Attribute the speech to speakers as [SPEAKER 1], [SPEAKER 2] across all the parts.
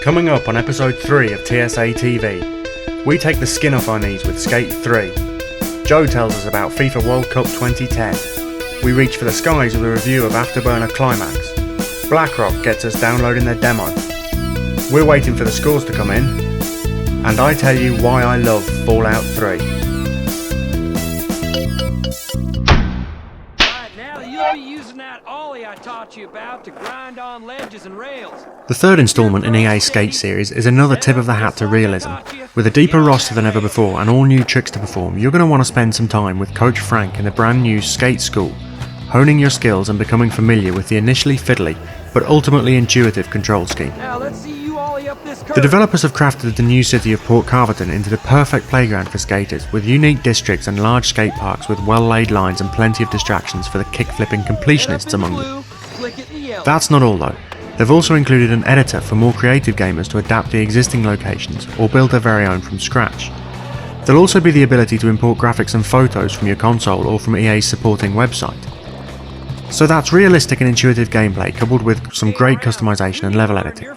[SPEAKER 1] Coming up on episode 3 of TSAtv, we take the skin off our knees with Skate 3. Joe tells us about FIFA World Cup 2010. We reach for the skies with a review of Afterburner Climax. BlackRock gets us downloading their demo. We're waiting for the scores to come in. And I tell you why I love Fallout 3.
[SPEAKER 2] You about to grind on ledges and rails.
[SPEAKER 1] The third instalment in EA's Skate series is another tip of the hat to realism. With a deeper roster than ever before and all new tricks to perform, you're going to want to spend some time with Coach Frank in the brand new Skate School, honing your skills and becoming familiar with the initially fiddly but ultimately intuitive control scheme.
[SPEAKER 2] Now let's see you ollie up this curve.
[SPEAKER 1] The developers have crafted the new city of Port Carverton into the perfect playground for skaters, with unique districts and large skate parks with well-laid lines and plenty of distractions for the kick-flipping completionists among them. That's not all though. They've also included an editor for more creative gamers to adapt the existing locations or build their very own from scratch. There'll also be the ability to import graphics and photos from your console or from EA's supporting website. So that's realistic and intuitive gameplay coupled with some great customization and level editing.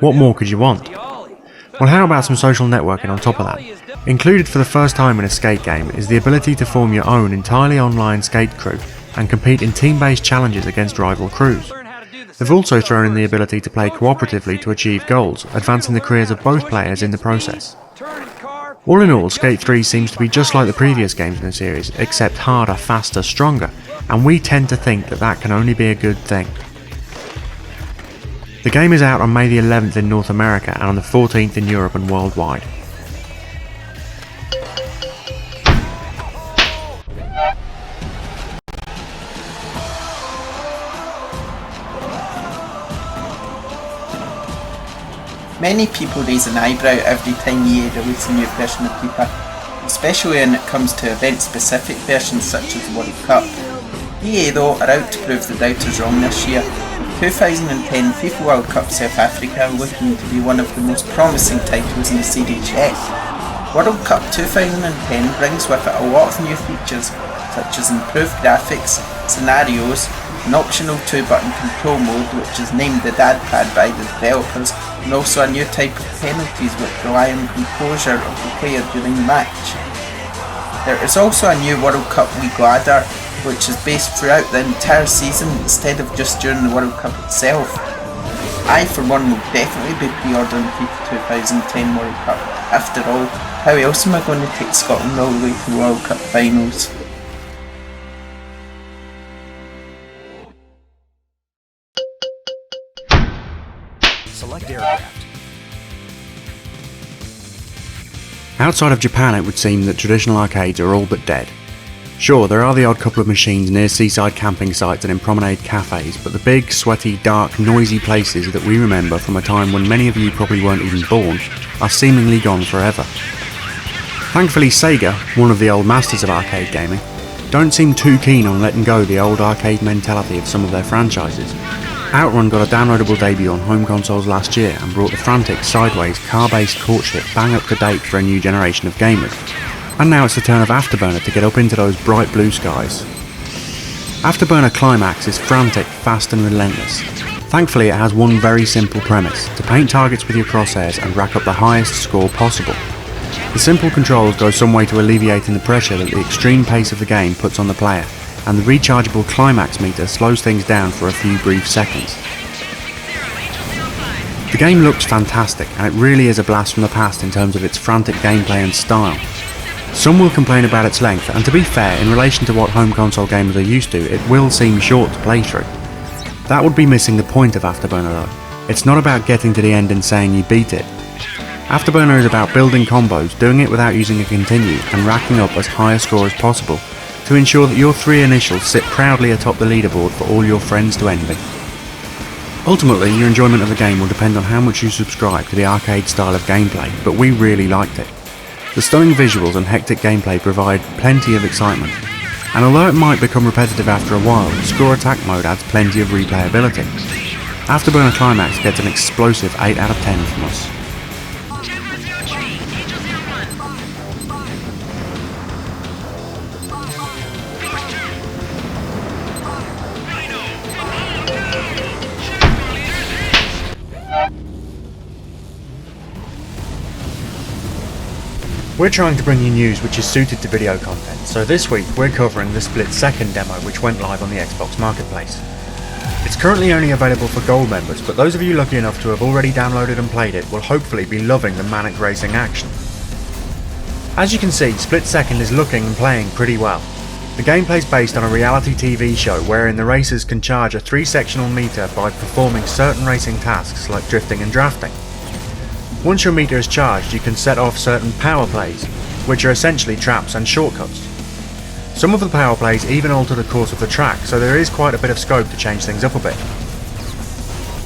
[SPEAKER 1] What more could you want? Well, how about some social networking on top of that? Included for the first time in a skate game is the ability to form your own entirely online skate crew and compete in team-based challenges against rival crews. They've also thrown in the ability to play cooperatively to achieve goals, advancing the careers of both players in the process. All in all, Skate 3 seems to be just like the previous games in the series, except harder, faster, stronger, and we tend to think that that can only be a good thing. The game is out on May the 11th in North America and on the 14th in Europe and worldwide.
[SPEAKER 3] Many people raise an eyebrow every time EA release a new version of FIFA, especially when it comes to event-specific versions such as the World Cup. EA though are out to prove the doubters wrong this year, with 2010 FIFA World Cup South Africa looking to be one of the most promising titles in the series yet. World Cup 2010 brings with it a lot of new features such as improved graphics, scenarios, an optional 2-button control mode which is named the Dad Pad by the developers, and also a new type of penalties which rely on composure of the player during the match. There is also a new World Cup League ladder which is based throughout the entire season instead of just during the World Cup itself. I for one will definitely be pre-ordering FIFA 2010 World Cup. After all, how else am I going to take Scotland all the way to the World Cup finals?
[SPEAKER 2] Select aircraft.
[SPEAKER 1] Outside of Japan, it would seem that traditional arcades are all but dead. Sure, there are the odd couple of machines near seaside camping sites and in promenade cafes, but the big, sweaty, dark, noisy places that we remember from a time when many of you probably weren't even born are seemingly gone forever. Thankfully, Sega, one of the old masters of arcade gaming, don't seem too keen on letting go the old arcade mentality of some of their franchises. Outrun got a downloadable debut on home consoles last year and brought the frantic, sideways, car-based courtship bang up to date for a new generation of gamers. And now it's the turn of Afterburner to get up into those bright blue skies. Afterburner Climax is frantic, fast and relentless. Thankfully it has one very simple premise: to paint targets with your crosshairs and rack up the highest score possible. The simple controls go some way to alleviating the pressure that the extreme pace of the game puts on the player, and the rechargeable climax meter slows things down for a few brief seconds. The game looks fantastic, and it really is a blast from the past in terms of its frantic gameplay and style. Some will complain about its length, and to be fair, in relation to what home console gamers are used to, it will seem short to play through. That would be missing the point of Afterburner though. It's not about getting to the end and saying you beat it. Afterburner is about building combos, doing it without using a continue, and racking up as high a score as possible, to ensure that your 3 initials sit proudly atop the leaderboard for all your friends to envy. Ultimately, your enjoyment of the game will depend on how much you subscribe to the arcade style of gameplay, but we really liked it. The stunning visuals and hectic gameplay provide plenty of excitement, and although it might become repetitive after a while, the score attack mode adds plenty of replayability. Afterburner Climax gets an explosive 8 out of 10 from us. We're trying to bring you news which is suited to video content, so this week we're covering the Split Second demo which went live on the Xbox Marketplace. It's currently only available for Gold members, but those of you lucky enough to have already downloaded and played it will hopefully be loving the manic racing action. As you can see, Split Second is looking and playing pretty well. The gameplay is based on a reality TV show wherein the racers can charge a 3-sectional meter by performing certain racing tasks like drifting and drafting. Once your meter is charged, you can set off certain power plays, which are essentially traps and shortcuts. Some of the power plays even alter the course of the track, so there is quite a bit of scope to change things up a bit.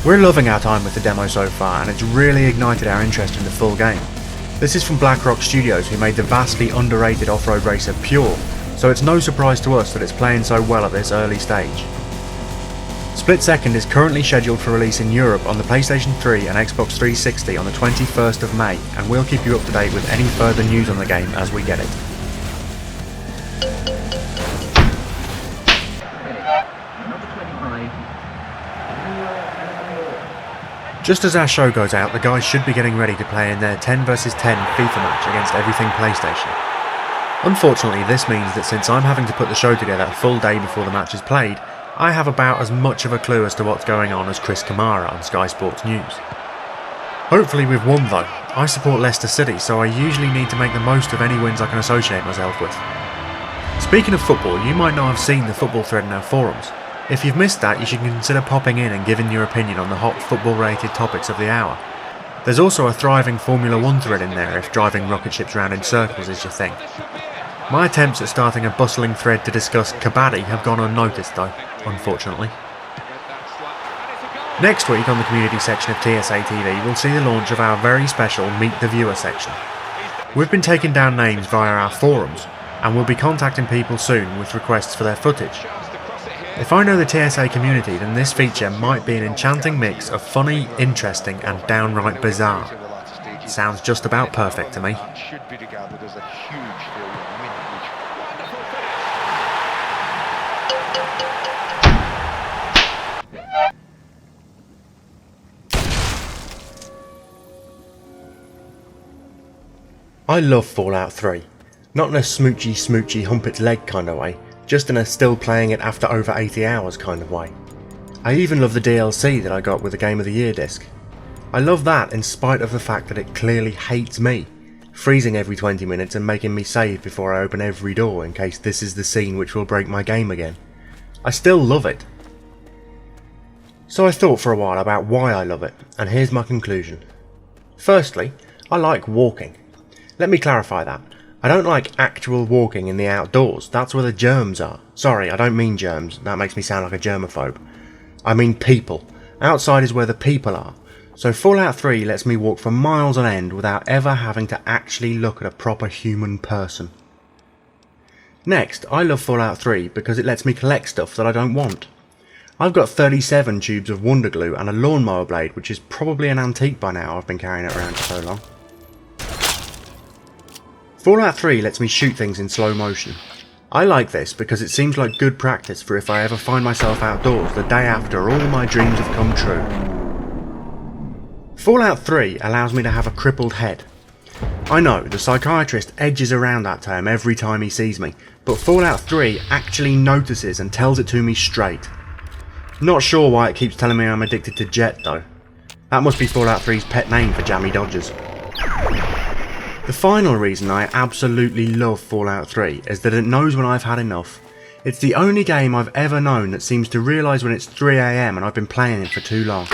[SPEAKER 1] We're loving our time with the demo so far, and it's really ignited our interest in the full game. This is from BlackRock Studios, who made the vastly underrated off-road racer Pure, so it's no surprise to us that it's playing so well at this early stage. Split Second is currently scheduled for release in Europe on the PlayStation 3 and Xbox 360 on the 21st of May, and we'll keep you up to date with any further news on the game as we get it. Just as our show goes out, the guys should be getting ready to play in their 10 vs 10 FIFA match against everything PlayStation. Unfortunately, this means that since I'm having to put the show together a full day before the match is played, I have about as much of a clue as to what's going on as Chris Kamara on Sky Sports News. Hopefully we've won though. I support Leicester City, so I usually need to make the most of any wins I can associate myself with. Speaking of football, you might not have seen the football thread in our forums. If you've missed that, you should consider popping in and giving your opinion on the hot football-related topics of the hour. There's also a thriving Formula 1 thread in there if driving rocket ships around in circles is your thing. My attempts at starting a bustling thread to discuss kabaddi have gone unnoticed though, unfortunately. Next week on the community section of TSAtv we'll see the launch of our very special Meet the Viewer section. We've been taking down names via our forums, and we'll be contacting people soon with requests for their footage. If I know the TSA community, then this feature might be an enchanting mix of funny, interesting and downright bizarre. Sounds just about perfect to me. I love Fallout 3. Not in a smoochy hump its leg kind of way, just in a still playing it after over 80 hours kind of way. I even love the DLC that I got with the Game of the Year disc. I love that in spite of the fact that it clearly hates me, freezing every 20 minutes and making me save before I open every door in case this is the scene which will break my game again. I still love it. So I thought for a while about why I love it, and here's my conclusion. Firstly, I like walking. Let me clarify that. I don't like actual walking in the outdoors, that's where the germs are. Sorry, I don't mean germs, that makes me sound like a germaphobe. I mean people. Outside is where the people are. So Fallout 3 lets me walk for miles on end without ever having to actually look at a proper human person. Next, I love Fallout 3 because it lets me collect stuff that I don't want. I've got 37 tubes of Wonder Glue and a lawnmower blade, which is probably an antique by now, I've been carrying it around for so long. Fallout 3 lets me shoot things in slow motion. I like this because it seems like good practice for if I ever find myself outdoors the day after all my dreams have come true. Fallout 3 allows me to have a crippled head. I know, the psychiatrist edges around that term every time he sees me, but Fallout 3 actually notices and tells it to me straight. Not sure why it keeps telling me I'm addicted to Jet though. That must be Fallout 3's pet name for Jammy Dodgers. The final reason I absolutely love Fallout 3 is that it knows when I've had enough. It's the only game I've ever known that seems to realise when it's 3 AM and I've been playing it for too long.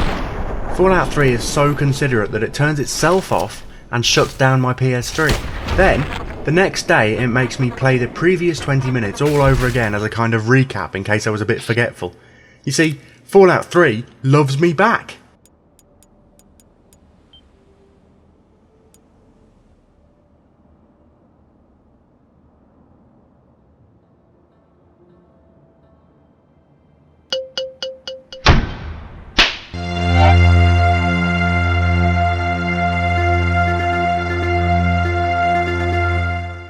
[SPEAKER 1] Fallout 3 is so considerate that it turns itself off and shuts down my PS3. Then, the next day it makes me play the previous 20 minutes all over again as a kind of recap in case I was a bit forgetful. You see, Fallout 3 loves me back.